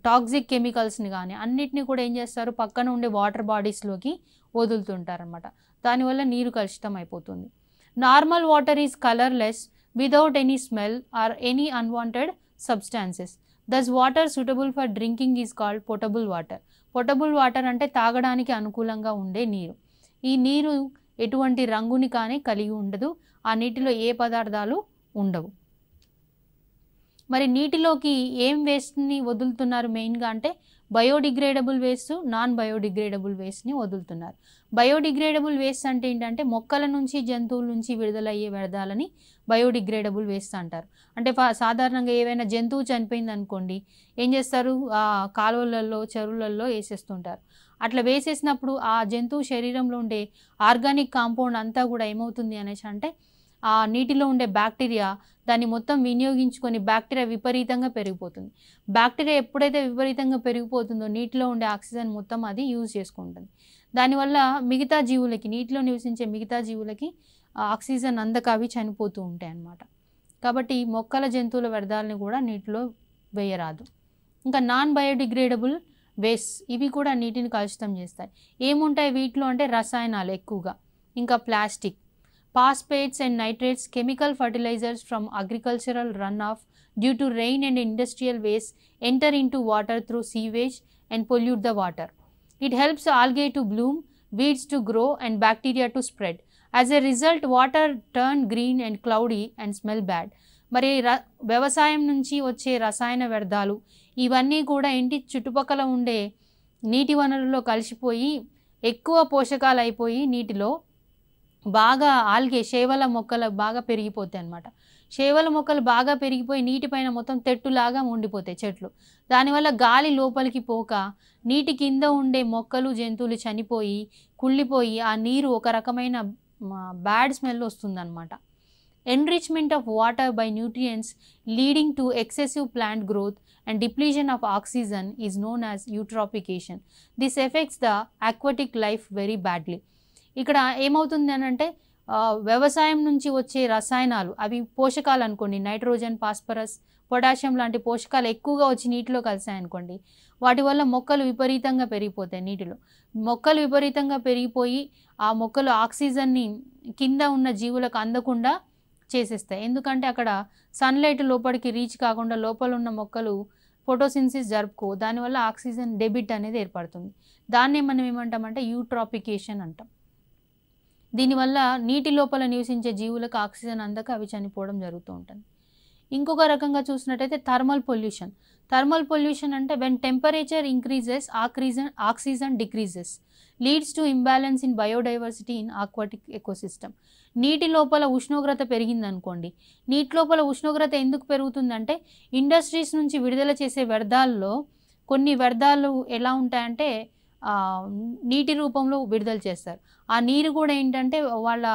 టాక్సిక్ కెమికల్స్ని కానీ అన్నిటిని కూడా ఏం చేస్తారు, పక్కన ఉండే వాటర్ బాడీస్లోకి వదులుతుంటారనమాట. దానివల్ల నీరు కలుషితం అయిపోతుంది. Normal water is colourless without any smell or any unwanted substances. Thus water suitable for drinking is called potable water. Potable water అంటే తాగడానికి అనుకూలంగా ఉండే నీరు. ఈ నీరు ఎటువంటి రంగుని కానీ కలిగి ఉండదు, ఆ నీటిలో ఏ పదార్థాలు ఉండవు. మరి నీటిలోకి ఏం వేస్ట్ని వదులుతున్నారు మెయిన్గా అంటే, బయోడిగ్రేడబుల్ వేస్ట్, నాన్ బయోడిగ్రేడబుల్ వేస్ట్ని వదులుతున్నారు. బయోడిగ్రేడబుల్ వేస్ట్ అంటే ఏంటంటే, మొక్కల నుంచి జంతువుల నుంచి విడుదలయ్యే వ్యర్థాలని బయోడిగ్రేడబుల్ వేస్ట్ అంటారు. అంటే సాధారణంగా ఏవైనా జంతువు చనిపోయింది అనుకోండి, ఏం చేస్తారు, కాలువలలో చెరువులలో వేసేస్తుంటారు. అట్లా వేసేసినప్పుడు ఆ జంతువు శరీరంలో ఉండే ఆర్గానిక్ కాంపౌండ్ అంతా కూడా ఏమవుతుంది అనేసి అంటే, ఆ నీటిలో ఉండే బ్యాక్టీరియా దాన్ని మొత్తం వినియోగించుకొని బ్యాక్టీరియా విపరీతంగా పెరిగిపోతుంది. బ్యాక్టీరియా ఎప్పుడైతే విపరీతంగా పెరిగిపోతుందో నీటిలో ఉండే ఆక్సిజన్ మొత్తం అది యూజ్ చేసుకుంటుంది. దానివల్ల మిగతా జీవులకి, నీటిలో నివసించే మిగతా జీవులకి ఆక్సిజన్ అందక అవి చనిపోతూ ఉంటాయి అన్నమాట. కాబట్టి మొక్కల జంతువుల వ్యర్థాలని కూడా నీటిలో వేయరాదు. ఇంకా నాన్ బయోడిగ్రేడబుల్ వేస్ట్, ఇవి కూడా నీటిని కలుషితం చేస్తాయి. ఏముంటాయి వీటిలో అంటే, రసాయనాలు ఎక్కువగా, ఇంకా plastic, phosphates and nitrates, chemical fertilizers from agricultural runoff due to rain and industrial waste enter into water through sewage and pollute the water. It helps algae to bloom, weeds to grow and bacteria to spread. As a result, water turn green and cloudy and smell bad. మరి వ్యవసాయం నుంచి వచ్చే రసాయన వ్యర్థాలు ఇవన్నీ కూడా ఇంటి చుట్టుపక్కల ఉండే నీటి వనరుల్లో కలిసిపోయి ఎక్కువ పోషకాలు అయిపోయి నీటిలో బాగా ఆల్గే శేవల మొక్కలు బాగా పెరిగిపోతాయి అన్నమాట. శేవల మొక్కలు బాగా పెరిగిపోయి నీటిపైన మొత్తం తెట్టులాగా ఉండిపోతాయి చెట్లు. దానివల్ల గాలి లోపలికి పోక నీటి కింద ఉండే మొక్కలు జంతువులు చనిపోయి కుళ్ళిపోయి ఆ నీరు ఒక రకమైన బ్యాడ్ స్మెల్ వస్తుందన్నమాట. Enrichment of water by nutrients leading to excessive plant growth and depletion of oxygen is known as eutrophication. This affects the aquatic life very badly. ఇక్కడ ఏమవుతుంది అని అంటే, వ్యవసాయం నుంచి వచ్చే రసాయనాలు అవి పోషకాలు అనుకోండి, నైట్రోజన్, ఫాస్ఫరస్, పొటాషియం లాంటి పోషకాలు ఎక్కువగా వచ్చి నీటిలో కలిసాయనుకోండి, వాటి వల్ల మొక్కలు విపరీతంగా పెరిగిపోతాయి. నీటిలో మొక్కలు విపరీతంగా పెరిగిపోయి ఆ మొక్కలు ఆక్సిజన్ని కింద ఉన్న జీవులకు అందకుండా చేసేస్తాయి. ఎందుకంటే అక్కడ సన్లైట్ లోపలికి రీచ్ కాకుండా లోపల ఉన్న మొక్కలు ఫోటోసింథసిస్ జరుపుకో, దానివల్ల ఆక్సిజన్ డెబిట్ అనేది ఏర్పడుతుంది. దాన్నే మనం ఏమంటామంటే యూట్రాఫికేషన్ అంటాం. దీనివల్ల నీటి లోపల నివసించే జీవులకు ఆక్సిజన్ అందక అవి చనిపోవడం జరుగుతూ ఉంటుంది. ఇంకొక రకంగా చూసినట్టయితే థర్మల్ పొల్యూషన్. థర్మల్ పొల్యూషన్ అంటే when temperature increases oxygen decreases leads to imbalance in biodiversity in aquatic ecosystem. నీటి లోపల ఉష్ణోగ్రత పెరిగిందనుకోండి, నీటి లోపల ఉష్ణోగ్రత ఎందుకు పెరుగుతుందంటే, ఇండస్ట్రీస్ నుంచి విడుదల చేసే వ్యర్థాల్లో కొన్ని వ్యర్థాలు ఎలా ఉంటాయంటే నీటి రూపంలో విడుదల చేస్తారు. ఆ నీరు కూడా ఏంటంటే వాళ్ళ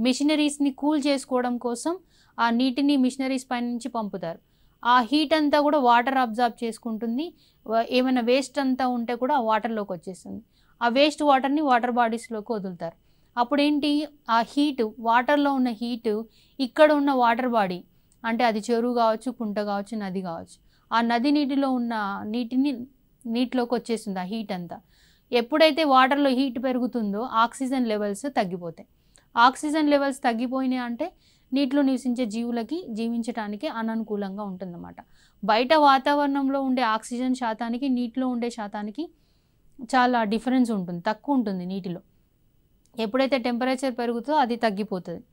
మిషనరీస్ని కూల్ చేసుకోవడం కోసం ఆ నీటిని మిషనరీస్ పైన నుంచి పంపుతారు. ఆ హీట్ అంతా కూడా వాటర్ అబ్జార్బ్ చేసుకుంటుంది. ఏమైనా వేస్ట్ అంతా ఉంటే కూడా ఆ వాటర్లోకి వచ్చేస్తుంది. ఆ వేస్ట్ వాటర్ని వాటర్ బాడీస్లోకి వదులుతారు. అప్పుడు ఏంటి, ఆ హీటు, వాటర్లో ఉన్న హీటు ఇక్కడ ఉన్న వాటర్ బాడీ, అంటే అది చెరువు కావచ్చు, కుంట కావచ్చు, నది కావచ్చు, ఆ నది నీటిలో ఉన్న నీటిలోకి వచ్చేస్తుంది ఆ హీట్ అంతా. ఎప్పుడైతే వాటర్లో హీట్ పెరుగుతుందో ఆక్సిజన్ లెవెల్స్ తగ్గిపోతాయి. ఆక్సిజన్ లెవెల్స్ తగ్గిపోయినాయి అంటే నీటిలో నివసించే జీవులకి జీవించడానికి అననుకూలంగా ఉంటుందన్నమాట. బయట వాతావరణంలో ఉండే ఆక్సిజన్ శాతానికి నీటిలో ఉండే శాతానికి చాలా డిఫరెన్స్ ఉంటుంది, తక్కువ ఉంటుంది నీటిలో. ఎప్పుడైతే టెంపరేచర్ పెరుగుతుందో అది తగ్గిపోతుంది.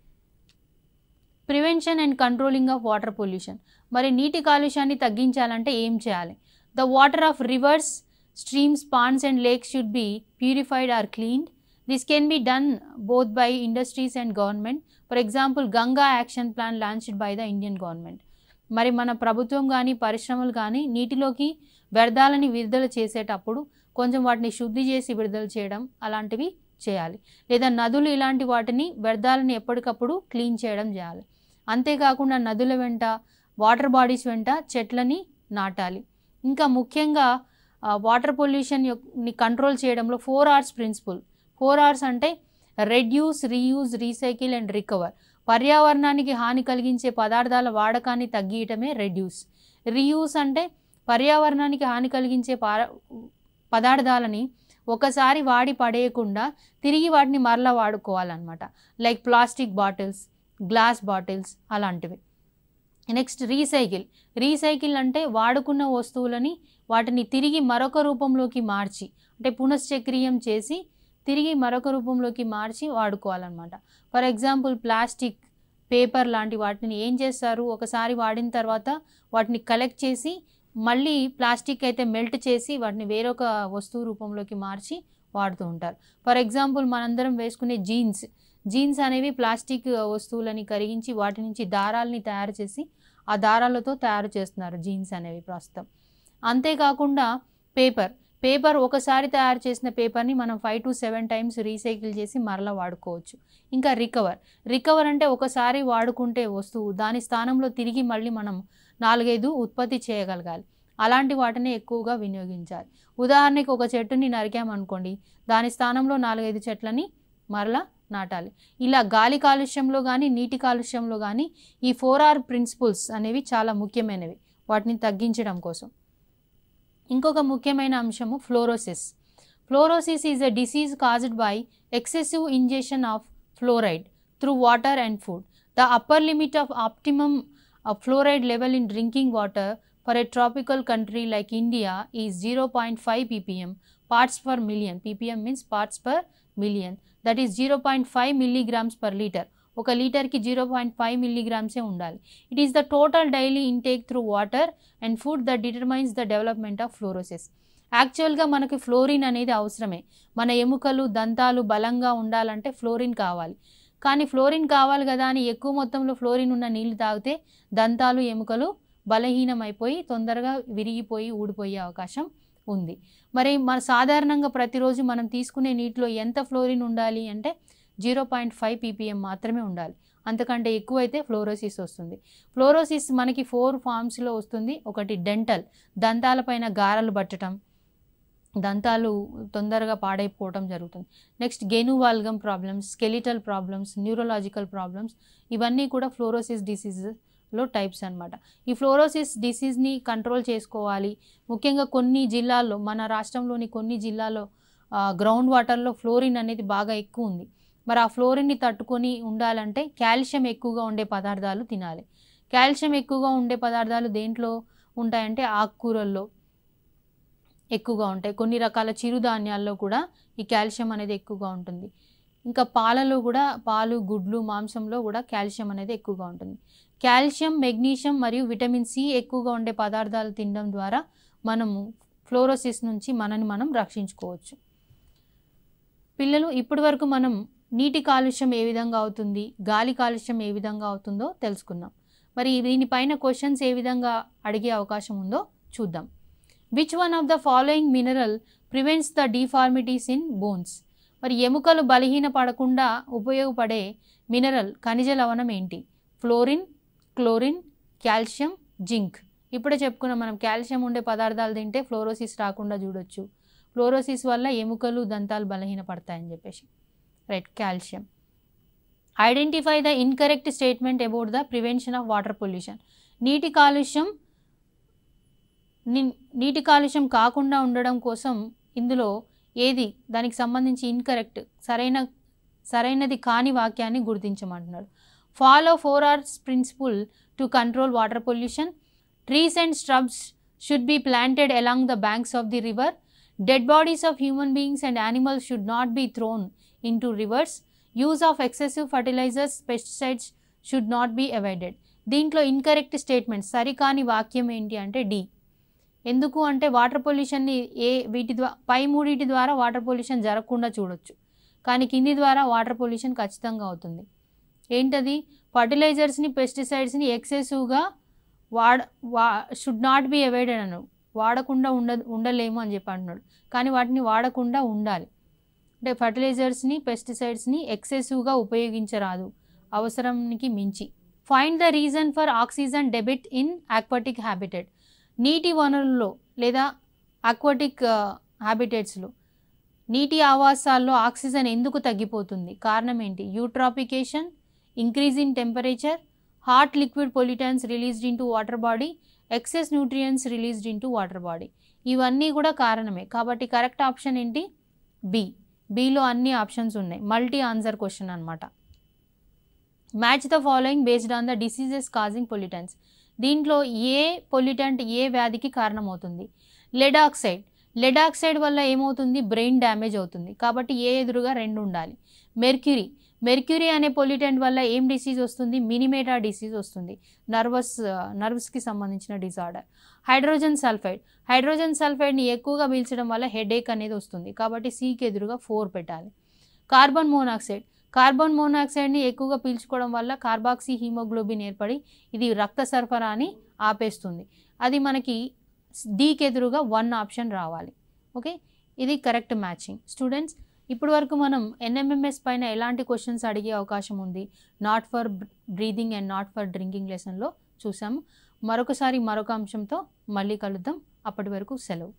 Prevention and controlling of water pollution. మరి నీటి కాలుష్యాన్ని తగ్గించాలంటే ఏం చేయాలి? The water of reverse, streams, ponds and lakes should be purified or cleaned. This can be done both by industries and government. For example, Ganga Action Plan launched by the Indian government. మరి మన ప్రభుత్వం కానీ పరిశ్రమలు కానీ నీటిలోకి వ్యర్థాలని విడుదల చేసేటప్పుడు కొంచెం వాటిని శుద్ధి చేసి విడుదల చేయడం అలాంటివి చేయాలి. లేదా నదులు ఇలాంటి వాటిని వ్యర్థాలని ఎప్పటికప్పుడు క్లీన్ చేయడం చేయాలి. అంతేకాకుండా నదుల వెంట వాటర్ బాడీస్ వెంట చెట్లని నాటాలి. ఇంకా ముఖ్యంగా వాటర్ పొల్యూషన్ని కంట్రోల్ చేయడంలో 4Rs ప్రిన్సిపల్. 4Rs అంటే reduce, reuse, recycle and recover. పర్యావరణానికి హాని కలిగించే పదార్థాల వాడకాన్ని తగ్గించడమే రెడ్యూస్. రీయూస్ అంటే పర్యావరణానికి హాని కలిగించే పదార్థాలని ఒకసారి వాడి పడేయకుండా తిరిగి వాటిని మరలా వాడుకోవాలన్నమాట. Like plastic bottles, glass bottles అలాంటివి. Next recycle. రీసైకిల్ అంటే వాడుకున్న వస్తువులని వాటిని తిరిగి మరొక రూపంలోకి మార్చి, అంటే పునశ్చక్రీయం చేసి తిరిగి మరొక రూపంలోకి మార్చి వాడుకోవాలన్నమాట. ఫర్ ఎగ్జాంపుల్ ప్లాస్టిక్, పేపర్ లాంటి వాటిని ఏం చేస్తారు, ఒకసారి వాడిన తర్వాత వాటిని కలెక్ట్ చేసి మళ్ళీ ప్లాస్టిక్ అయితే మెల్ట్ చేసి వాటిని వేరొక వస్తువు రూపంలోకి మార్చి వాడుతూ ఉంటారు. ఫర్ ఎగ్జాంపుల్ మనందరం వేసుకునే జీన్స్ అనేవి ప్లాస్టిక్ వస్తువులని కరిగించి వాటి నుంచి దారాలని తయారు చేసి ఆ దారాలతో తయారు చేస్తున్నారు జీన్స్ అనేవి ప్రస్తుతం. అంతేకాకుండా పేపర్ ఒకసారి తయారు చేసిన పేపర్ని మనం 5 to 7 times రీసైకిల్ చేసి మరలా వాడుకోవచ్చు. ఇంకా రికవర్ అంటే ఒకసారి వాడుకుంటే వస్తువు దాని స్థానంలో తిరిగి మళ్ళీ మనం 4-5 ఉత్పత్తి చేయగలగాలి. అలాంటి వాటిని ఎక్కువగా వినియోగించాలి. ఉదాహరణకి ఒక చెట్టుని నరికామనుకోండి, దాని స్థానంలో 4-5 చెట్లని మరలా నాటాలి. ఇలా గాలి కాలుష్యంలో కానీ నీటి కాలుష్యంలో కానీ ఈ 4R ప్రిన్సిపల్స్ అనేవి చాలా ముఖ్యమైనవి వాటిని తగ్గించడం కోసం. ఇంకొక ముఖ్యమైన అంశము fluorosis. Fluorosis is a disease caused by excessive ingestion of fluoride through water and food. The upper limit of optimum fluoride level in drinking water for a tropical country like India is 0.5 ppm parts per million. ppm means parts per million. That is 0.5 milligrams per liter. ఒక లీటర్కి 0.5 milligrams ఉండాలి. It is the total daily intake through water and food that determines the development of fluorosis. యాక్చువల్గా మనకి ఫ్లోరిన్ అనేది అవసరమే. మన ఎముకలు, దంతాలు బలంగా ఉండాలంటే ఫ్లోరిన్ కావాలి. కానీ ఫ్లోరిన్ కావాలి కదా అని ఎక్కువ మొత్తంలో ఫ్లోరిన్ ఉన్న నీళ్ళు తాగితే దంతాలు, ఎముకలు బలహీనమైపోయి తొందరగా విరిగిపోయి ఊడిపోయే అవకాశం ఉంది. మరి సాధారణంగా ప్రతిరోజు మనం తీసుకునే నీటిలో ఎంత ఫ్లోరిన్ ఉండాలి అంటే 0.5 ppm మాత్రమే ఉండాలి. అంతకంటే ఎక్కువైతే ఫ్లోరోసిస్ వస్తుంది. ఫ్లోరోసిస్ మనకి 4 ఫామ్స్లో వస్తుంది. ఒకటి డెంటల్, దంతాలపైన గారెలు పట్టడం, దంతాలు తొందరగా పాడైపోవడం జరుగుతుంది. Next genu valgum problems, skeletal problems, neurological problems, ఇవన్నీ కూడా ఫ్లోరోసిస్ డిసీజెస్లో టైప్స్ అనమాట. ఈ ఫ్లోరోసిస్ డిసీజ్ని కంట్రోల్ చేసుకోవాలి. ముఖ్యంగా కొన్ని జిల్లాల్లో, మన రాష్ట్రంలోని కొన్ని జిల్లాల్లో గ్రౌండ్ వాటర్లో ఫ్లోరిన్ అనేది బాగా ఎక్కువ ఉంది. మరి ఆ ఫ్లోరిన్ని తట్టుకొని ఉండాలంటే కాల్షియం ఎక్కువగా ఉండే పదార్థాలు తినాలి. కాల్షియం ఎక్కువగా ఉండే పదార్థాలు దేంట్లో ఉంటాయంటే ఆకుకూరల్లో ఎక్కువగా ఉంటాయి. కొన్ని రకాల చిరుధాన్యాల్లో కూడా ఈ కాల్షియం అనేది ఎక్కువగా ఉంటుంది. ఇంకా పాలలో కూడా, పాలు, గుడ్లు, మాంసంలో కూడా కాల్షియం అనేది ఎక్కువగా ఉంటుంది. కాల్షియం, మెగ్నీషియం మరియు విటమిన్ సి ఎక్కువగా ఉండే పదార్థాలు తినడం ద్వారా మనము ఫ్లోరోసిస్ నుంచి మనని మనం రక్షించుకోవచ్చు. పిల్లలు, ఇప్పటి వరకు మనం నీటి కాలుష్యం ఏ విధంగా అవుతుంది, గాలి కాలుష్యం ఏ విధంగా అవుతుందో తెలుసుకున్నాం. మరి దీనిపైన క్వశ్చన్స్ ఏ విధంగా అడిగే అవకాశం ఉందో చూద్దాం. Which one of the following mineral prevents the deformities in bones? మరి ఎముకలు బలహీన పడకుండా ఉపయోగపడే మినరల్, ఖనిజ లవణం ఏంటి? Fluorine, chlorine, calcium, zinc. ఇప్పుడే చెప్పుకున్నాం మనం, కాల్షియం ఉండే పదార్థాలు తింటే ఫ్లోరోసిస్ రాకుండా చూడొచ్చు. ఫ్లోరోసిస్ వల్ల ఎముకలు, దంతాలు బలహీన పడతాయని చెప్పేసి. Right, calcium. Identify the incorrect statement about the prevention of water pollution. నీటి కాలుష్యం కాకుండా ఉండడం కోసం ఇందులో ఏది దానికి సంబంధించి ఇన్కరెక్ట్, సరైనది కాని వాక్యాన్ని గుర్తించమంటున్నాడు. Follow 4Rs principle to control water pollution. Trees and shrubs should be planted along the banks of the river. Dead bodies of human beings and animals should not be thrown into rivers. Use of excessive fertilisers, pesticides should not be avoided. దీంట్లో ఇన్కరెక్ట్ స్టేట్మెంట్, సరికాని వాక్యం ఏంటి అంటే డి. ఎందుకు అంటే వాటర్ పొల్యూషన్ని పై మూడింటి ద్వారా వాటర్ పొల్యూషన్ జరగకుండా చూడొచ్చు, కానీ కింది ద్వారా వాటర్ పొల్యూషన్ ఖచ్చితంగా అవుతుంది. ఏంటది? ఫర్టిలైజర్స్ని, పెస్టిసైడ్స్ని ఎక్సెసివ్గా షుడ్ నాట్ బి అవాయిడెడ్ అన్నాడు, వాడకుండా ఉండలేము అని చెప్పి అంటున్నాడు. కానీ వాటిని వాడకుండా ఉండాలి. అంటే ఫర్టిలైజర్స్ని, పెస్టిసైడ్స్ని ఎక్సెసివ్గా ఉపయోగించరాదు అవసరానికి మించి. Find the reason for oxygen debit in aquatic habitat. నీటి వనరుల్లో లేదా ఆక్వాటిక్ హ్యాబిటెట్స్లో, నీటి ఆవాసాల్లో ఆక్సిజన్ ఎందుకు తగ్గిపోతుంది? కారణం ఏంటి? Eutrophication, increase in temperature, hot liquid pollutants released into water body, excess nutrients released into water body. ఇవన్నీ కూడా కారణమే. కాబట్టి కరెక్ట్ ఆప్షన్ ఏంటి? బి. బిలో అన్ని ఆప్షన్స్ ఉన్నాయి. మల్టీ ఆన్సర్ క్వశ్చన్ అనమాట. Match the following based on the diseases causing pollutants. దీంట్లో ఏ పొల్యూటెంట్ ఏ వ్యాధికి కారణమవుతుంది? Lead oxide. లెడ్ ఆక్సైడ్ వల్ల ఏమవుతుంది? బ్రెయిన్ డ్యామేజ్ అవుతుంది. కాబట్టి ఏ ఎదురుగా 2 ఉండాలి. మెర్క్యూరీ. మెర్క్యూరీ అనే పొల్యూటెంట్ వల్ల ఏం డిసీజ్ వస్తుంది? మినిమేటా డిసీజ్ వస్తుంది, నర్వ్స్కి సంబంధించిన డిజార్డర్. Hydrogen sulphide. హైడ్రోజన్ సల్ఫైడ్ని ఎక్కువగా పీల్చడం వల్ల హెడేక్ అనేది వస్తుంది. కాబట్టి సికి ఎదురుగా 4 పెట్టాలి. Carbon monoxide. కార్బన్ మోనాక్సైడ్ని ఎక్కువగా పీల్చుకోవడం వల్ల కార్బాక్సీ హీమోగ్లోబిన్ ఏర్పడి ఇది రక్త సరఫరాని ఆపేస్తుంది. అది మనకి డీకి ఎదురుగా 1 ఆప్షన్ రావాలి. ఓకే, ఇది కరెక్ట్ మ్యాచింగ్. స్టూడెంట్స్, ఇప్పటి వరకు మనం ఎన్ఎంఎంఎస్ పైన ఎలాంటి క్వశ్చన్స్ అడిగే అవకాశం ఉంది, not for breathing and not for drinking లెసన్లో చూసాము. మరొక అంశంతో మళ్ళీ కలుద్దాం. అప్పటి వరకు సెలవు.